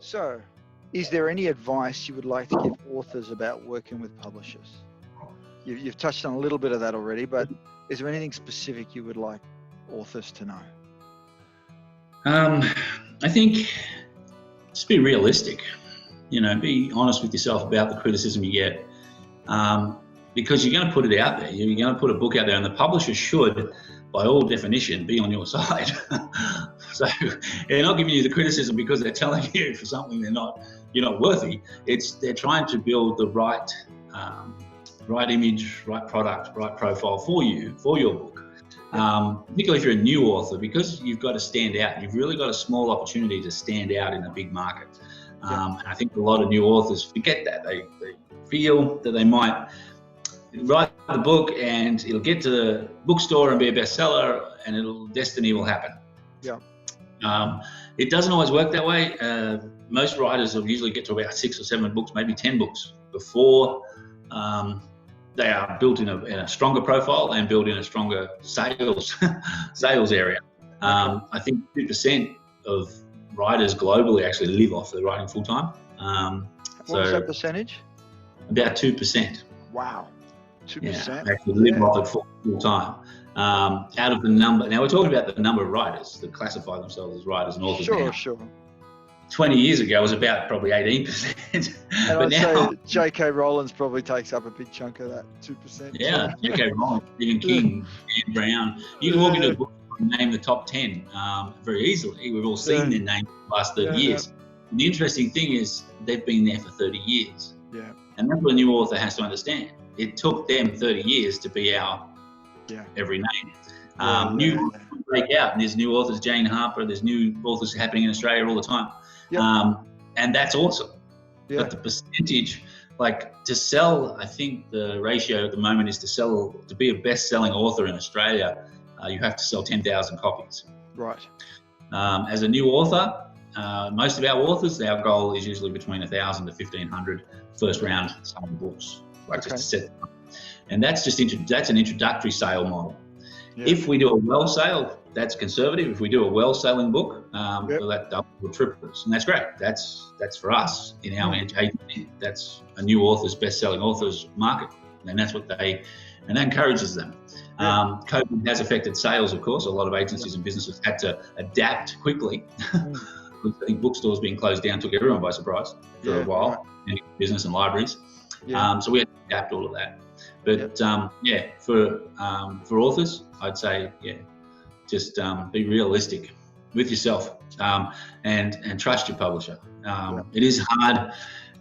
So, is there any advice you would like to give authors about working with publishers? You've touched on a little bit of that already, but is there anything specific you would like authors to know? I think just be realistic. Be honest with yourself about the criticism you get, because you're going to put it out there. You're going to put a book out there, and the publisher should, by all definition, be on your side. So they're not giving you the criticism because they're telling you for something you're not worthy. They're trying to build the right image, right product, right profile for you, for your book. Particularly if you're a new author, because you've got to stand out. You've really got a small opportunity to stand out in a big market. And I think a lot of new authors forget that. They feel that they might write the book and it'll get to the bookstore and be a bestseller, and destiny will happen. Yeah. It doesn't always work that way. Most writers will usually get to about 6 or 7 books, maybe 10 books before they are built in a stronger profile and built in a stronger sales area. I think 2% of writers globally actually live off their writing full time. What was that percentage? About 2%. Wow, 2%. Yeah, actually live off it full time. Out of the number, now we're talking about the number of writers that classify themselves as writers and authors. Sure. 20 years ago it was about probably 18%. And but now, say J.K. Rowling probably takes up a big chunk of that 2%. Yeah, J.K. Rowling, Stephen King, Dan Brown. You can walk into a book and name the top 10 very easily. We've all seen their names in the last 30 years. And the interesting thing is they've been there for 30 years. Yeah. And that's what a new author has to understand. It took them 30 years to be our every name. New authors break out, and there's new authors, Jane Harper, there's new authors happening in Australia all the time. And that's awesome. But the percentage, to sell, I think the ratio at the moment is to be a best-selling author in Australia, you have to sell 10,000 copies. Right. As a new author, most of our authors, our goal is usually between 1,000 to 1,500 first round selling books, just to set them up. And that's an introductory sale model. Yeah. If we do a well sale, that's conservative. If we do a well selling book, that double or triples, and that's great. That's for us in our agency. That's a new authors, best selling authors market, and that's what and that encourages them. COVID has affected sales, of course. A lot of agencies and businesses had to adapt quickly. I think bookstores being closed down took everyone by surprise for a while, business and libraries. So we had to adapt all of that. But for authors, I'd say just be realistic with yourself and trust your publisher. It is hard.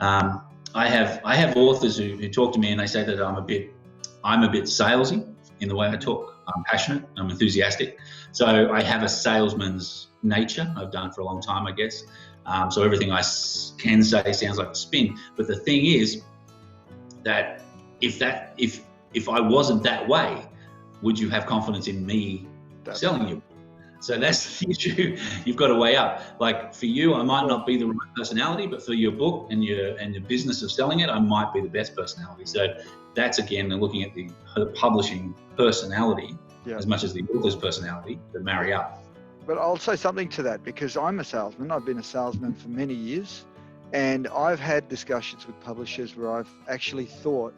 I have authors who talk to me and they say that I'm a bit salesy in the way I talk. I'm passionate. I'm enthusiastic. So I have a salesman's nature. I've done it for a long time, I guess. So everything I can say sounds like a spin. But the thing is that if I wasn't that way, would you have confidence in me selling you? So that's the issue you've got to weigh up. For you, I might not be the right personality, but for your book and your business of selling it, I might be the best personality. So that's, again, looking at the publishing personality as much as the author's personality that marry up. But I'll say something to that, because I'm a salesman. I've been a salesman for many years, and I've had discussions with publishers where I've actually thought,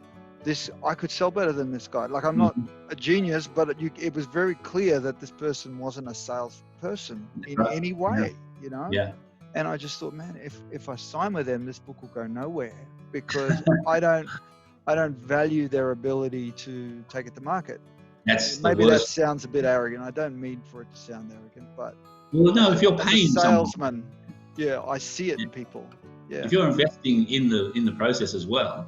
I could sell better than this guy. I'm not a genius, but it was very clear that this person wasn't a salesperson in any way, Yeah. And I just thought, man, if I sign with them, this book will go nowhere, because I don't value their ability to take it to market. Maybe that sounds a bit arrogant. I don't mean for it to sound arrogant, but if you're paying salesman, I see it in people. Yeah. If you're investing in the process as well,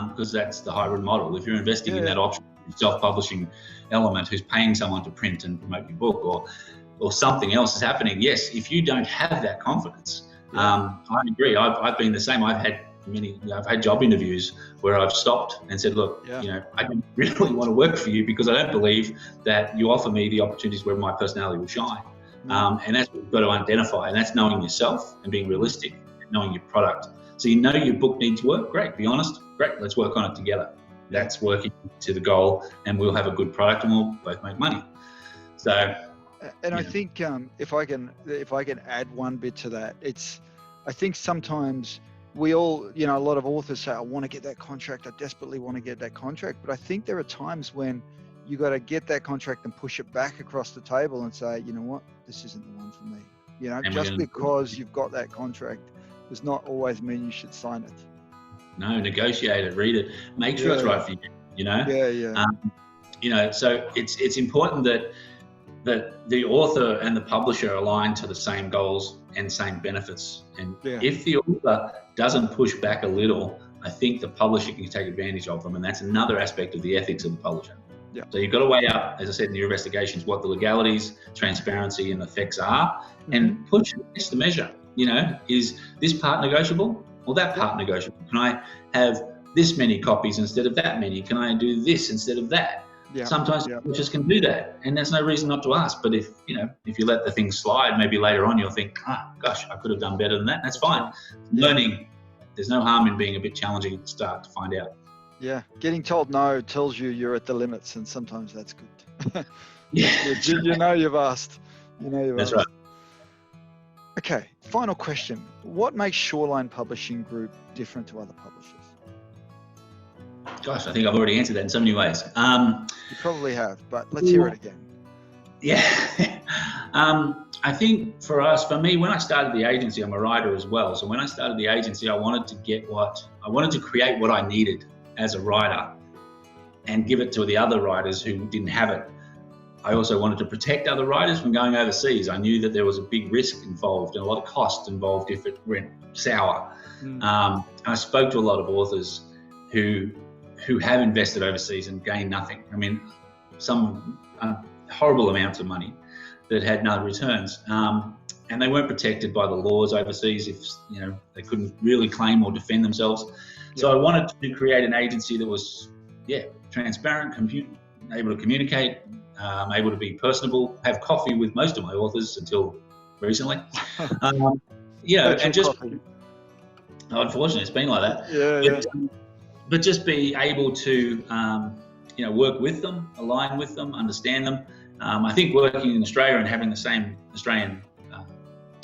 because that's the hybrid model. If you're investing in that option, self-publishing element, who's paying someone to print and promote your book, or something else is happening. Yes, if you don't have that confidence, I agree. I've been the same. I've had job interviews where I've stopped and said, look, I don't really want to work for you because I don't believe that you offer me the opportunities where my personality will shine. And that's what you've got to identify, and that's knowing yourself and being realistic. Knowing your product. So you know your book needs work, great, be honest, great, let's work on it together. That's working to the goal, and we'll have a good product and we'll both make money. So I think if I can add one bit to that, it's I think sometimes we all, you know, a lot of authors say, I want to get that contract. I desperately want to get that contract. But I think there are times when you got to get that contract and push it back across the table and say, you know what, this isn't the one for me. You know, just because you've got that contract does not always mean you should sign it. No, negotiate it, read it, make sure it's right for you, you know? You know, so it's important that the author and the publisher align to the same goals and same benefits. And if the author doesn't push back a little, I think the publisher can take advantage of them. And that's another aspect of the ethics of the publisher. So you've got to weigh up, as I said in your investigations, what the legalities, transparency and effects are, and push against the measure. You know, is this part negotiable or that part negotiable? Can I have this many copies instead of that many? Can I do this instead of that? Sometimes publishers can do that, and there's no reason not to ask. But if you let the thing slide, maybe later on you'll think, gosh, I could have done better than that. That's fine. Learning, there's no harm in being a bit challenging at the start to find out. Yeah, getting told no tells you you're at the limits, and sometimes that's good. You know you've asked. You know you've asked. That's right. Okay, final question. What makes Shawline Publishing Group different to other publishers? Gosh, I think I've already answered that in so many ways. You probably have, but let's hear it again. Yeah. I think for me, when I started the agency, I'm a writer as well. So when I started the agency, I wanted to create what I needed as a writer and give it to the other writers who didn't have it. I also wanted to protect other writers from going overseas. I knew that there was a big risk involved and a lot of cost involved if it went sour. I spoke to a lot of authors who have invested overseas and gained nothing. I mean, some horrible amounts of money that had no returns. And they weren't protected by the laws overseas if they couldn't really claim or defend themselves. So I wanted to create an agency that was transparent, able to communicate, able to be personable, have coffee with most of my authors until recently. And just unfortunately it's been like that. But just be able to work with them, align with them, understand them. I think working in Australia and having the same Australian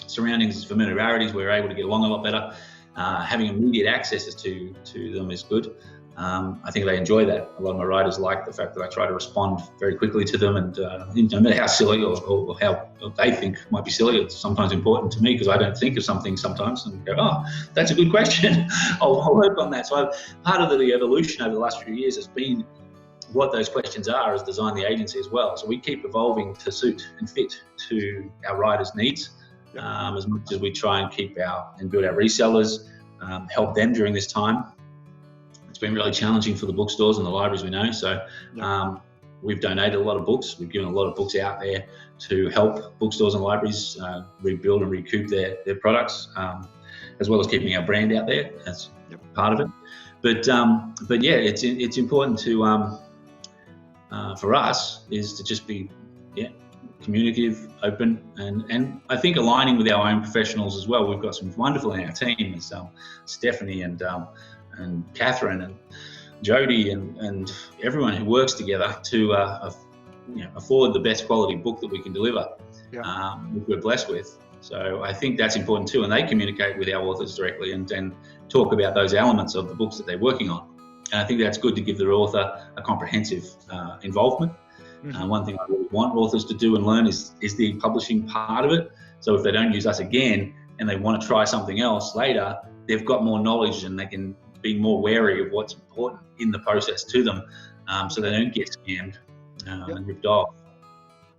surroundings, familiarities, we're able to get along a lot better. Having immediate access to them is good. I think they enjoy that. A lot of my writers like the fact that I try to respond very quickly to them, and no matter how silly or how they think might be silly, it's sometimes important to me because I don't think of something sometimes and go, oh, that's a good question. I'll work on that. So part of the evolution over the last few years has been what those questions are as design the agency as well. So we keep evolving to suit and fit to our writers' needs as much as we try and keep and build our resellers, help them during this time. It's been really challenging for the bookstores and the libraries, we know. So we've donated a lot of books. We've given a lot of books out there to help bookstores and libraries rebuild and recoup their products, as well as keeping our brand out there. That's part of it. But yeah, it's important to for us is to just be communicative, open, and I think aligning with our own professionals as well. We've got some wonderful in our team, as Stephanie and Catherine and Jody and everyone who works together to afford the best quality book that we can deliver, which we're blessed with. So I think that's important too, and they communicate with our authors directly and talk about those elements of the books that they're working on. And I think that's good to give the author a comprehensive involvement. One thing I really want authors to do and learn is the publishing part of it. So if they don't use us again and they want to try something else later, they've got more knowledge and they can be more wary of what's important in the process to them, so they don't get scammed and ripped off.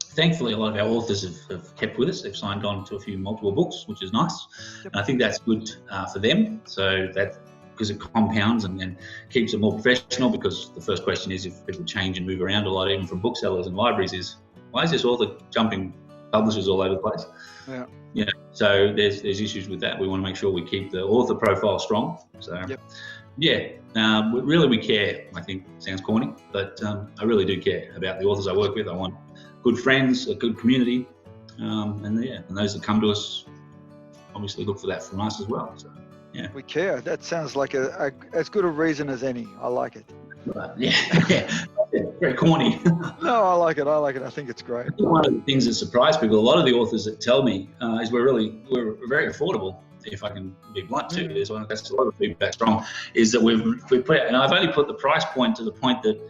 Thankfully, a lot of our authors have kept with us. They've signed on to multiple books, which is nice. And I think that's good for them. So that, because it compounds and keeps it more professional, because the first question is, if people change and move around a lot, even from booksellers and libraries, is why is this author jumping publishers all over the place? So there's issues with that. We want to make sure we keep the author profile strong. So we care. I think it sounds corny, but I really do care about the authors I work with. I want good friends, a good community, and those that come to us obviously look for that from us as well. So we care. That sounds like as good a reason as any. I like it. Very corny. No, I like it. I think it's great. One of the things that surprise people, a lot of the authors that tell me, is we're very affordable. if I can be blunt too, is one that's a lot of feedback strong, is that we've put, and I've only put the price point to the point that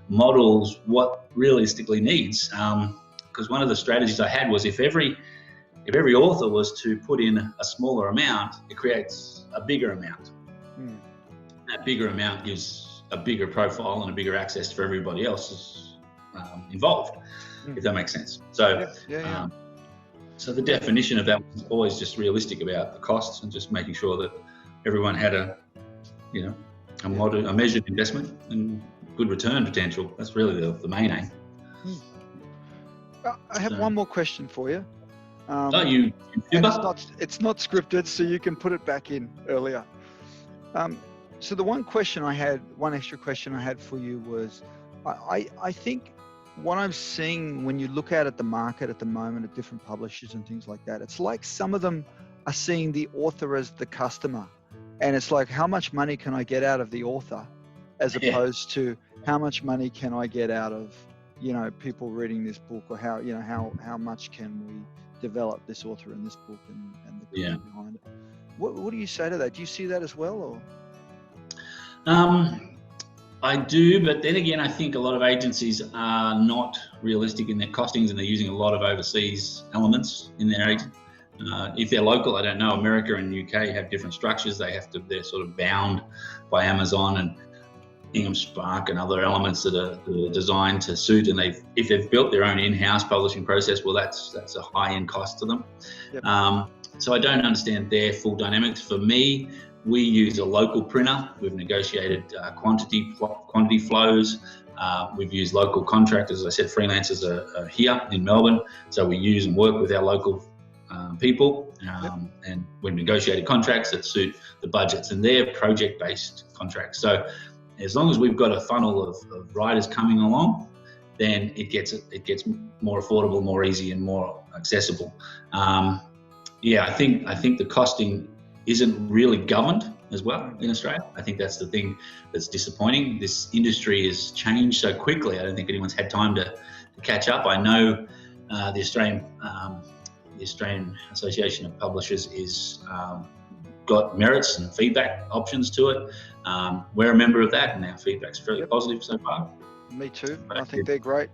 models what realistically needs. Because one of the strategies I had was if every author was to put in a smaller amount, it creates a bigger amount. That bigger amount gives a bigger profile and a bigger access for everybody else involved, if that makes sense. So, so the definition of that was always just realistic about the costs and just making sure that everyone had a measured investment and good return potential. That's really the main aim. I have one more question for you. It's not scripted, so you can put it back in earlier. So the one extra question I had for you was, I think what I'm seeing when you look at the market at the moment at different publishers and things like that, it's like some of them are seeing the author as the customer, and it's like, how much money can I get out of the author, as opposed to how much money can I get out of people reading this book, or how much can we develop this author in this book and the company behind it. What do you say to that? Do you see that as well, or? I do, but then again, I think a lot of agencies are not realistic in their costings, and they're using a lot of overseas elements in their agent. If they're local, I don't know. America and UK have different structures. They're sort of bound by Amazon and Ingham Spark and other elements that are designed to suit. And if they've built their own in-house publishing process, well, that's a high-end cost to them. Yep. So I don't understand their full dynamics. For me, we use a local printer. We've negotiated quantity flows. We've used local contractors. As I said, freelancers are here in Melbourne, so we use and work with our local people, and we've negotiated contracts that suit the budgets, and they're project-based contracts. So as long as we've got a funnel of writers coming along, then it gets more affordable, more easy, and more accessible. I think the costing isn't really governed as well in Australia. I think that's the thing that's disappointing. This industry has changed so quickly. I don't think anyone's had time to catch up. I know the Australian Association of Publishers is got merits and feedback options to it. We're a member of that, and our feedback's fairly positive so far. Me too. I think they're great.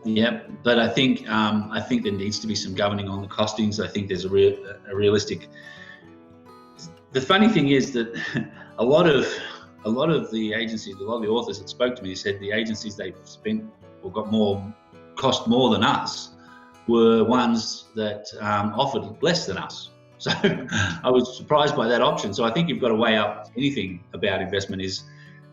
Yeah, but I think there needs to be some governing on the costings. I think there's a realistic. The funny thing is that a lot of the agencies, a lot of the authors that spoke to me said the agencies they've spent or cost more than us were ones that offered less than us. So I was surprised by that option. So I think you've got to weigh up anything about investment is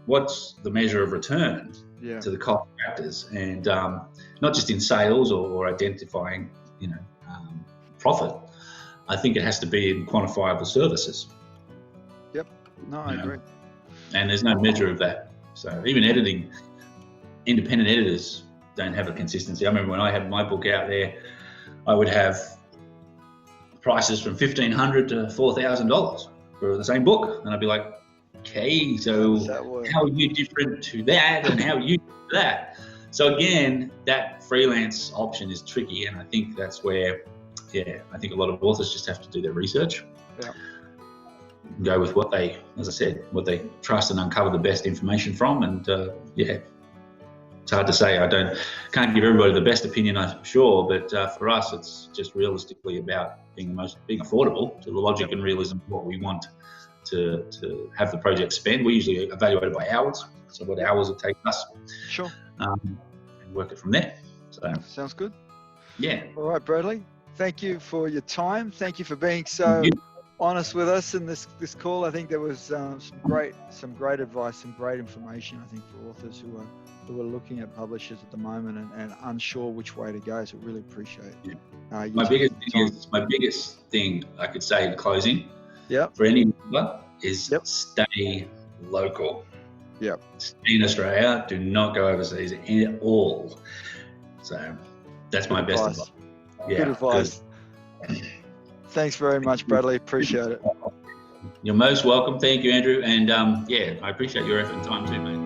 what's the measure of return to the cost factors, and not just in sales or identifying, profit. I think it has to be in quantifiable services. Yep. No, I agree. And there's no measure of that. So even editing, independent editors don't have a consistency. I remember when I had my book out there, I would have prices from $1,500 to $4,000 for the same book, and I'd be like, okay, so how are you different to that, and how are you to that? So again, that freelance option is tricky, and I think that's where, I think a lot of authors just have to do their research. Yeah. Go with what they trust and uncover the best information from, and it's hard to say. Can't give everybody the best opinion, I'm sure, but for us, it's just realistically about being affordable to the logic and realism of what we want to have the project spend. We usually evaluate it by hours, so what hours it takes us. Sure. And work it from there. So sounds good. Yeah. All right, Bradley. Thank you for your time. Thank you for being so honest with us in this call. I think there was some great advice, some great information, I think, for authors who are looking at publishers at the moment and unsure which way to go. So really appreciate it. My biggest thing I could say in closing for any member is stay local. Yep. Stay in Australia. Do not go overseas at all. So that's my best advice. Good advice. Thanks very much, Bradley. Appreciate it. You're most welcome. Thank you, Andrew. And I appreciate your effort and time too, mate.